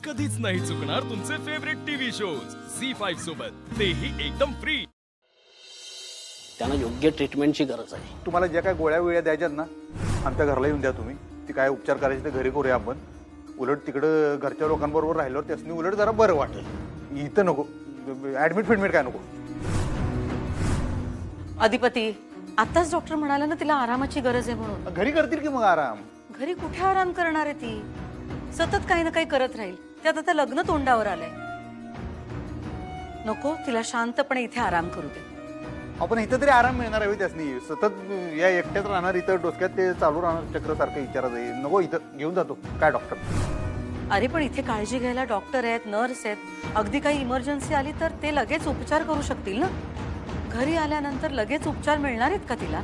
कधीच नाही चुकणार तुमचे फेवरेट टीव्ही शोज झी5 सोबत, तेही एकदम फ्री। त्यांना योग्य ट्रीटमेंटची गरज आहे। तुम्हाला ज्या काय गोळ्या वेळ्या द्यायच्यात ना, आमच्या घरला येऊन द्या तुम्ही। ती काय उपचार करायचे ते घरी करूया आपण। उलट तिकडे घरच्या लोकांबरोबर राहिल्यावर त्यासनी उलट जरा बरं वाटेल। इथं नको, ऍडमिट काय नको। अधिपती, आताच डॉक्टर म्हणाला ना तिला आरामाची गरज आहे म्हणून। घरी करतील की मग आराम? घरी कुठे आराम करणार आहे ती? सतत काही ना काही करत राहील। त्यात आता लग्न तोंडावर आलंय। नको, तिला शांतपणे इथे आराम करू दे। आपण इथं तरी आराम मिळणार आहे त्यासनी। सतत या एकट्यात राहणार, इथं डोसक्यात ते चालू राहणार चक्र सारखं विचारत आहे। नको, इथं घेऊन जातो काय डॉक्टर। अरे पण इथे काळजी घ्यायला डॉक्टर आहेत, नर्स आहेत। अगदी काही इमर्जन्सी आली तर ते लगेच उपचार करू शकतील ना। घरी आल्यानंतर लगेच उपचार मिळणार आहेत का तिला?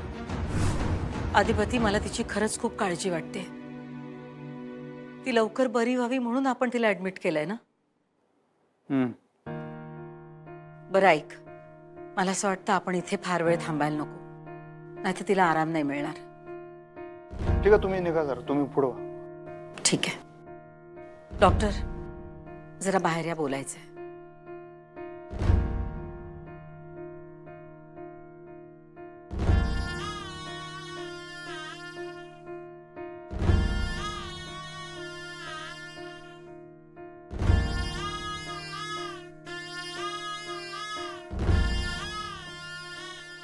अधिपती, मला तिची खरंच खूप काळजी वाटते। ती लवकर बरी व्हावी म्हणून आपण तिला ऍडमिट केलंय ना। बरं ऐक, मला असं वाटतं आपण इथे फार वेळ थांबायला नको, नाहीतर तिला आराम नाही मिळणार। ठीक आहे, तुम्ही निघा जरा, तुम्ही पुढे व्हा। ठीक आहे डॉक्टर, जरा बाहेर या, बोलायचंय।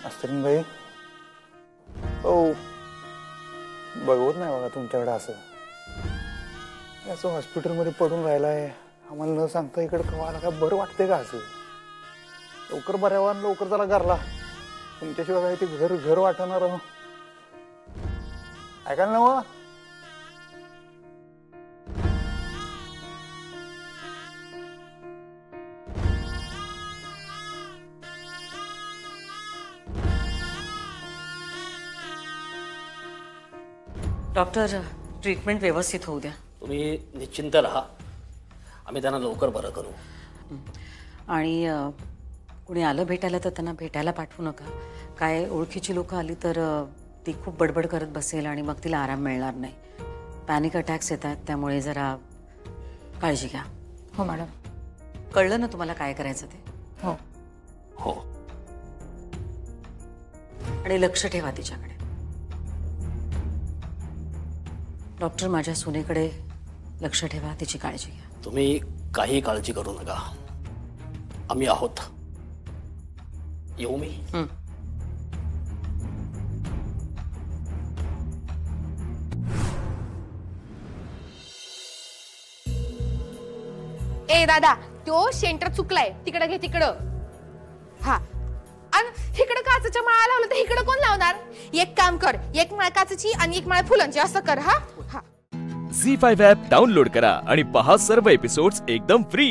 अस्तरीन भाई, ओ बघवत नाही बघा तुमच्याकडे असं हॉस्पिटलमध्ये पडून राहिलाय। आम्हाला न सांगता इकडे कवायला काय बरं वाटतंय का? असं लवकर बऱ्या व्हा, लवकर चला घरला। तुमच्याशिवाय काय ते घर घर वाटणार? ऐकायला ना? डॉक्टर, ट्रीटमेंट व्यवस्थित होऊ द्या। तुम्ही निश्चिंत राहा, आम्ही त्यांना लवकर बरं करू। आणि कुणी आलं भेटायला तर त्यांना भेटायला पाठवू नका। काय ओळखीची लोक आली तर ती खूप बडबड करत बसेल आणि मग तिला आराम मिळणार नाही। पॅनिक अटॅक्स येतात, त्यामुळे जरा काळजी घ्या। हो मॅडम। कळलं ना तुम्हाला काय करायचं ते? हो हो। आणि लक्ष ठेवा तिच्याकडे। डॉक्टर, माझ्या सुनेकडे लक्ष ठेवा, तिची काळजी घ्या। तुम्ही काही काळजी करू नका, आम्ही आहोत। येऊ मी? ए दादा, तो सेंटर चुकलाय, तिकडे घे तिकडं। हा, आणि इकडे काचेच्या माळा लावलं तर इकडे कोण लावणार? एक काम कर, एक माळ काचेची आणि एक माळ फुलांची, असं कर। हा, झी5 ॲप डाउनलोड करा आणि पहा सर्व एपिसोड्स एकदम फ्री।